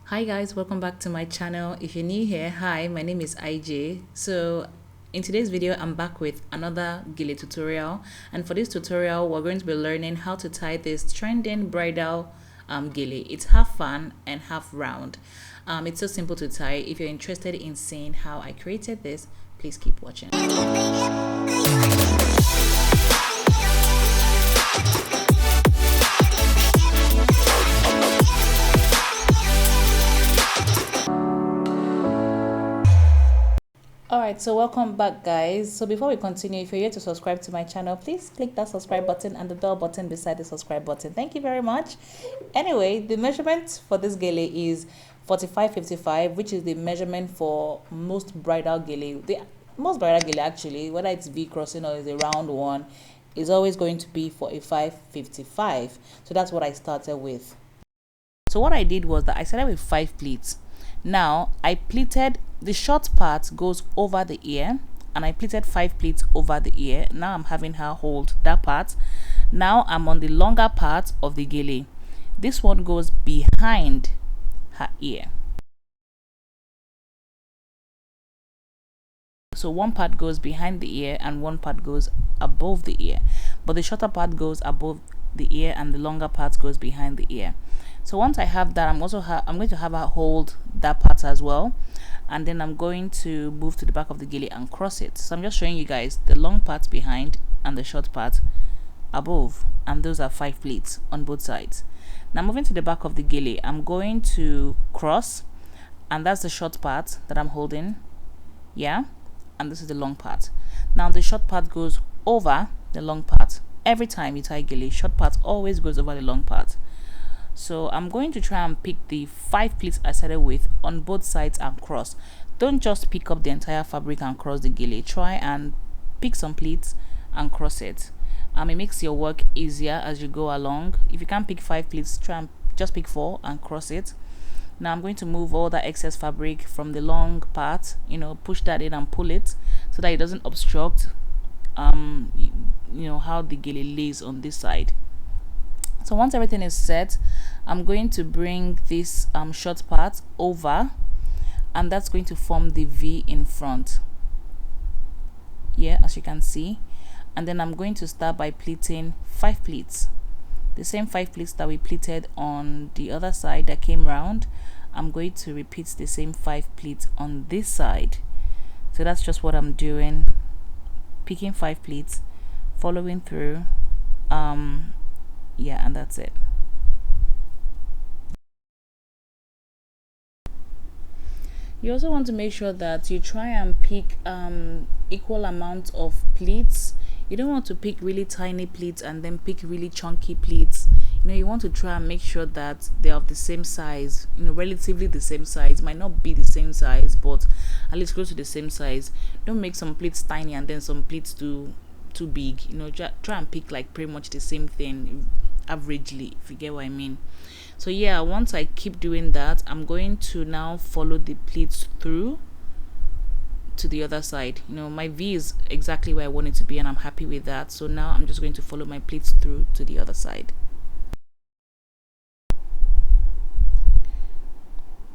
Hi guys, welcome back to my channel. If you're new here, hi, my name is IJ. So in today's video, I'm back with another gele tutorial, and for this tutorial we're going to be learning how to tie this trending bridal gele. It's half fun and half round. It's so simple to tie. If you're interested in seeing how I created this, please keep watching. Alright, so welcome back guys. So before we continue, if you're here to subscribe to my channel, please click that subscribe button and the bell button beside the subscribe button. Thank you very much. Anyway, the measurement for this gele is 45-55, which is the measurement for most bridal gele. Most bridal gele actually, whether it's V crossing or is a round one, is always going to be 45-55. So that's what I started with. So what I did was that I started with 5 pleats. Now I pleated, the short part goes over the ear, and I pleated 5 pleats over the ear. Now I'm having her hold that part. Now I'm on the longer part of the gele. This one goes behind her ear. So one part goes behind the ear and one part goes above the ear, but the shorter part goes above the ear and the longer part goes behind the ear. So once I have that, I'm going to have her hold that part as well, and then I'm going to move to the back of the gele and cross it. So I'm just showing you guys the long part behind and the short part above, and those are 5 pleats on both sides. Now moving to the back of the gele, I'm going to cross, and that's the short part that I'm holding, yeah, and this is the long part. Now the short part goes over the long part. Every time you tie gele, short part always goes over the long part. So I'm going to try and pick the 5 pleats I started with on both sides and cross. Don't just pick up the entire fabric and cross the gele. Try and pick some pleats and cross it. It makes your work easier as you go along. If you can't pick 5 pleats, try and just pick 4 and cross it. Now I'm going to move all that excess fabric from the long part, push that in and pull it so that it doesn't obstruct how the gele lays on this side. So once everything is set, I'm going to bring this short part over, and that's going to form the V in front, yeah, as you can see. And then I'm going to start by pleating 5 pleats, the same 5 pleats that we pleated on the other side that came round. I'm going to repeat the same 5 pleats on this side. So that's just what I'm doing, picking 5 pleats, following through, yeah, and that's it. You also want to make sure that you try and pick equal amount of pleats. You don't want to pick really tiny pleats and then pick really chunky pleats. You want to try and make sure that they're of the same size, relatively the same size. Might not be the same size, but at least close to the same size. Don't make some pleats tiny and then some pleats too big. Try and pick like pretty much the same thing averagely, if you get what I mean. So yeah, once I keep doing that, I'm going to now follow the pleats through to the other side. My V is exactly where I want it to be, and I'm happy with that. So now I'm just going to follow my pleats through to the other side.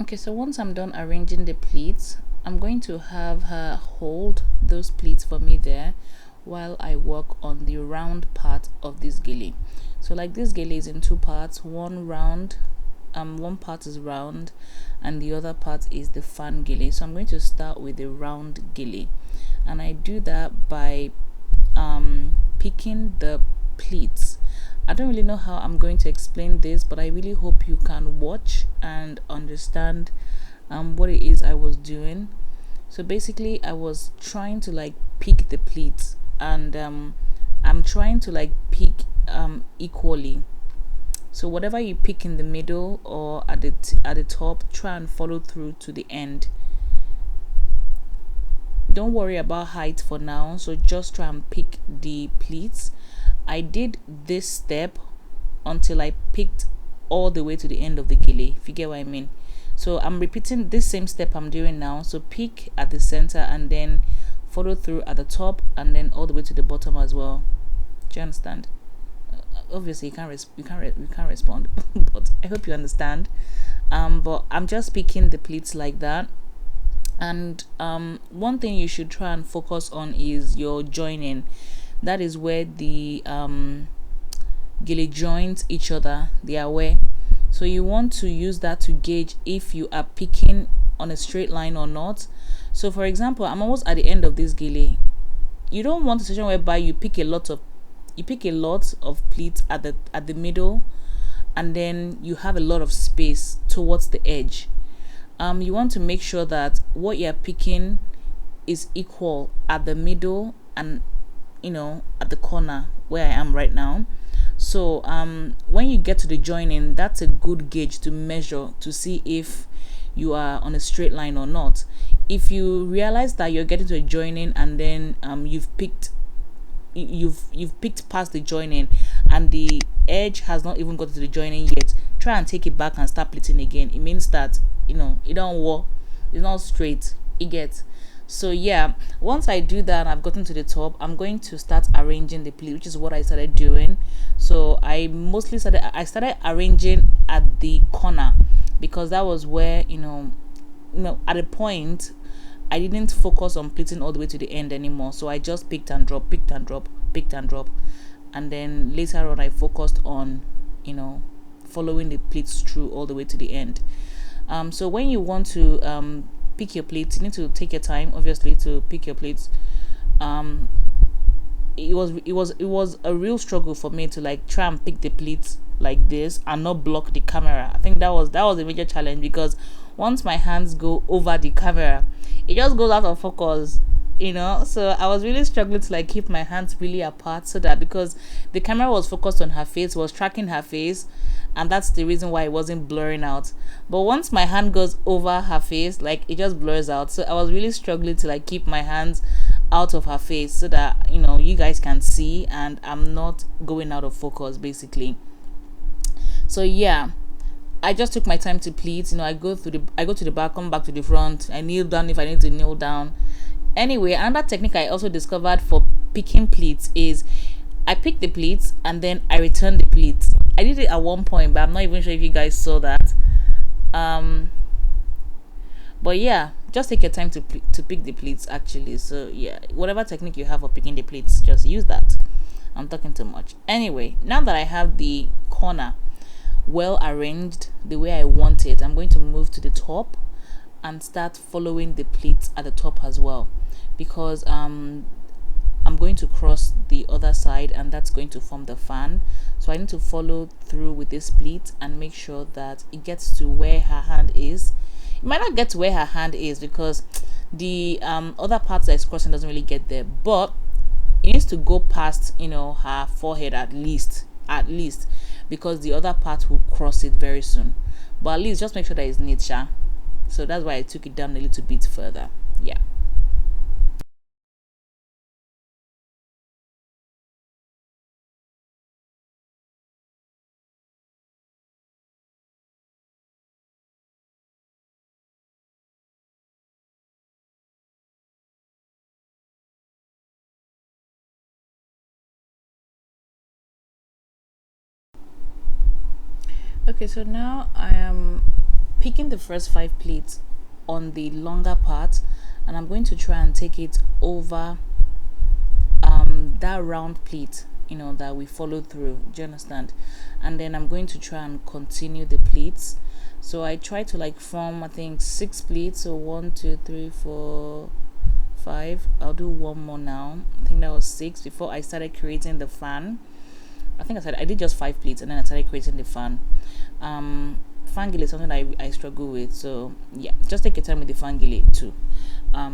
Okay, so once I'm done arranging the pleats, I'm going to have her hold those pleats for me there while I work on the round part of this gele. So like this gele is in 2 parts, one part is round and the other part is the fan gele. So I'm going to start with the round gele, and I do that by picking the pleats. I don't really know how I'm going to explain this, but I really hope you can watch and understand what it is I was doing. So basically I was trying to pick the pleats, and I'm trying to pick equally. So whatever you pick in the middle or at the top, try and follow through to the end. Don't worry about height for now, so just try and pick the pleats. I did this step until I picked all the way to the end of the gele, if you get what I mean. So I'm repeating this same step I'm doing now. So pick at the center and then follow through at the top and then all the way to the bottom as well. Do you understand? Obviously you can't respond but I hope you understand. but I'm just picking the pleats like that. And one thing you should try and focus on is your joining. That is where the gele joins each other, they are where. So you want to use that to gauge if you are picking on a straight line or not. So for example, I'm almost at the end of this gele. You don't want a situation whereby you pick a lot of pleats at the middle, and then you have a lot of space towards the edge. You want to make sure that what you're picking is equal at the middle and at the corner where I am right now. So when you get to the joining, that's a good gauge to measure to see if you are on a straight line or not. If you realize that you're getting to a joining and then you've picked past the joining and the edge has not even got to the joining yet, try and take it back and start pleating again. It means that it don't work, it's not straight, it gets. So yeah, once I do that, I've gotten to the top, I'm going to start arranging the pleat, which is what I started doing. So I started arranging at the corner, because that was where at a point I didn't focus on pleating all the way to the end anymore. So I just picked and drop, picked and drop, picked and drop, and then later on I focused on following the pleats through all the way to the end. So when you want to pick your pleats, you need to take your time, obviously, to pick your pleats. It was a real struggle for me to try and pick the pleats like this and not block the camera. I think that was a major challenge, because once my hands go over the camera, it just goes out of focus. So I was really struggling to keep my hands really apart, so that, because the camera was focused on her face, was tracking her face, and that's the reason why it wasn't blurring out. But once my hand goes over her face, it just blurs out. So I was really struggling to keep my hands out of her face, so that you guys can see and I'm not going out of focus, basically. So yeah, I just took my time to pleat. I go to the back, come back to the front, I kneel down if I need to kneel down. Anyway, another technique I also discovered for picking pleats is I pick the pleats and then I return the pleats. I did it at one point, but I'm not even sure if you guys saw that. But yeah, just take your time to pick the pleats, actually. So yeah, whatever technique you have for picking the pleats, just use that. I'm talking too much. Anyway, now that I have the corner well arranged the way I want it, I'm going to move to the top and start following the pleats at the top as well, because I'm going to cross the other side, and that's going to form the fan. So I need to follow through with this pleat and make sure that it gets to where her hand is. It might not get to where her hand is, because the other parts that is crossing doesn't really get there, but it needs to go past her forehead at least, because the other part will cross it very soon. But at least just make sure that it's neat, sha. So that's why I took it down a little bit further. Yeah. Okay, so now I am picking the first 5 pleats on the longer part, and I'm going to try and take it over that round pleat that we followed through. Do you understand? And then I'm going to try and continue the pleats. So I try to form, I think, 6 pleats. So 1 2 3 4 5. I'll do one more now. I think that was 6 before I started creating the fan. I think I did just 5 pleats and then I started creating the fan. Fan gele is something I struggle with, so yeah, just take your time with the fan gele too.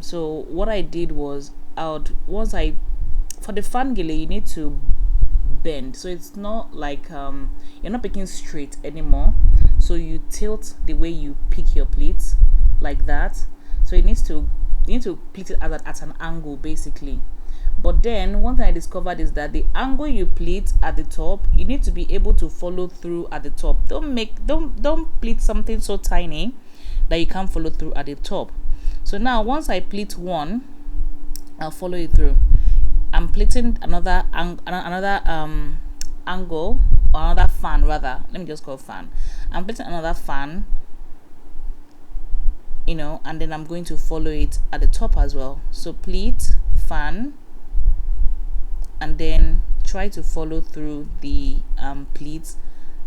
So what I did was, for the fan gele, you need to bend, so it's not you're not picking straight anymore, so you tilt the way you pick your pleats, like that. So you need to pleat it at an angle, basically. But then one thing I discovered is that the angle you pleat at the top, you need to be able to follow through at the top. Don't pleat something so tiny that you can't follow through at the top. So now once I pleat one, I'll follow it through. I'm pleating another angle, or another fan rather. Let me just call fan. I'm pleating another fan you know, and then I'm going to follow it at the top as well. So pleat, fan, and then try to follow through the pleats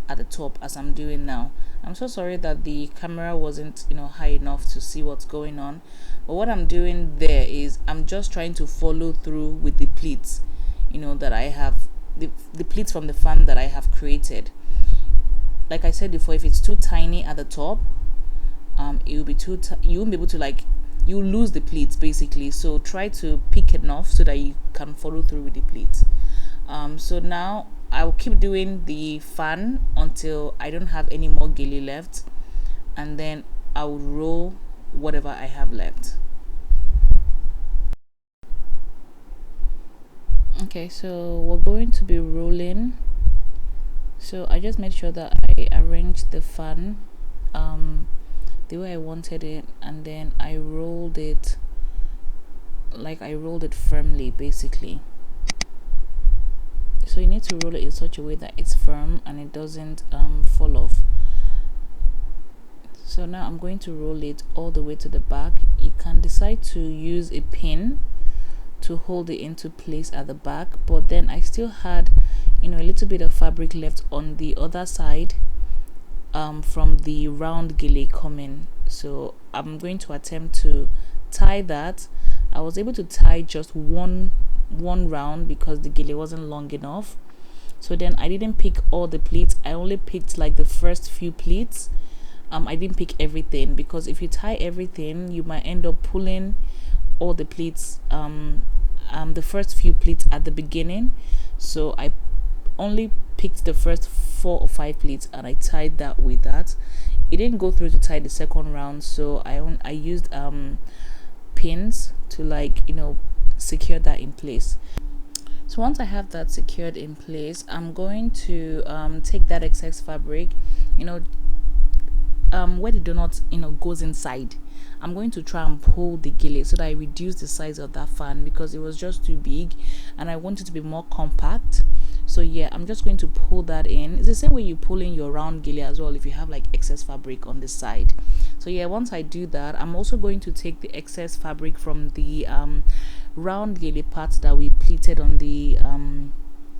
at the top as I'm doing now. I'm so sorry that the camera wasn't, you know, high enough to see what's going on, but what I'm doing there is I'm just trying to follow through with the pleats, you know, that I have, the pleats from the fan that I have created. Like I said before, if it's too tiny at the top, it will be you won't be able to, like, you lose the pleats basically. So try to pick enough so that you can follow through with the pleats. So now I'll keep doing the fan until I don't have any more gele left, and then I will roll whatever I have left. Okay, so we're going to be rolling. So I just made sure that I arranged the fan the way I wanted it, and then I rolled it, like I rolled it firmly basically. So you need to roll it in such a way that it's firm and it doesn't fall off. So now I'm going to roll it all the way to the back. You can decide to use a pin to hold it into place at the back, but then I still had, you know, a little bit of fabric left on the other side from the round gele coming. So I'm going to attempt to tie that. I was able to tie just one round because the gele wasn't long enough. So then I didn't pick all the pleats. I only picked like the first few pleats. I didn't pick everything, because if you tie everything, you might end up pulling all the pleats, the first few pleats at the beginning. So I only picked the first 4 or 5 pleats and I tied that with that. It didn't go through to tie the second round, so I used pins to, like, you know, secure that in place. So once I have that secured in place, I'm going to take that excess fabric, you know, where the donut, you know, goes inside. I'm going to try and pull the gele so that I reduce the size of that fan, because it was just too big and I want it to be more compact. So yeah, I'm just going to pull that in. It's the same way you pull in your round gele as well if you have like excess fabric on the side. So yeah, once I do that, I'm also going to take the excess fabric from the round gele parts that we pleated on the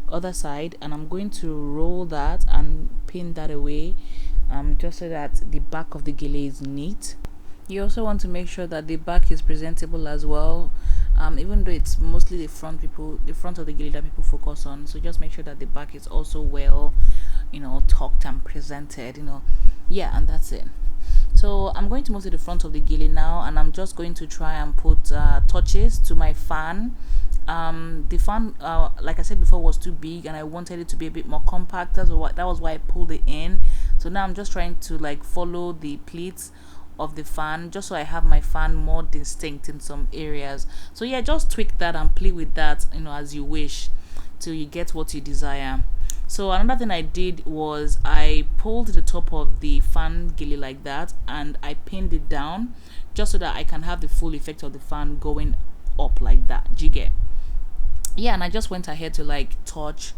other side, and I'm going to roll that and pin that away, just so that the back of the gele is neat. You also want to make sure that the back is presentable as well, even though it's mostly the front of the gele that people focus on. So just make sure that the back is also well, you know, tucked and presented, you know. Yeah, and that's it. So I'm going to move to the front of the gele now, and I'm just going to try and put touches to my fan. The fan, like I said before, was too big and I wanted it to be a bit more compact. That was why I pulled it in. So now I'm just trying to like follow the pleats of the fan, just so I have my fan more distinct in some areas. So yeah, just tweak that and play with that, you know, as you wish, till you get what you desire. So another thing I did was I pulled the top of the fan gele like that and I pinned it down, just so that I can have the full effect of the fan going up like that. Do you get? Yeah, and I just went ahead to like touch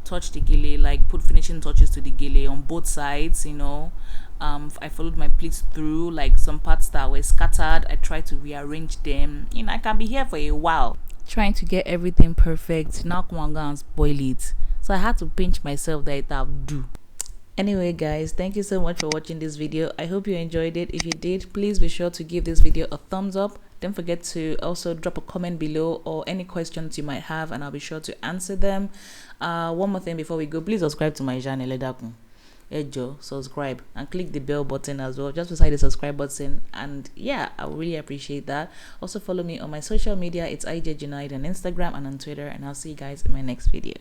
the gele, like put finishing touches to the gele on both sides, you know. I followed my pleats through, like some parts that were scattered, I tried to rearrange them. You know, I can be here for a while trying to get everything perfect. Now come on, go and spoil it. So I had to pinch myself that it would do. Anyway guys, thank you so much for watching this video. I hope you enjoyed it. If you did, please be sure to give this video a thumbs up. Don't forget to also drop a comment below or any questions you might have, and I'll be sure to answer them. One more thing before we go, please subscribe to my channel. Subscribe and click the bell button as well, just beside the subscribe button, and yeah, I really appreciate that. Also follow me on my social media. It's IJ Junaid on Instagram and on Twitter, and I'll see you guys in my next video.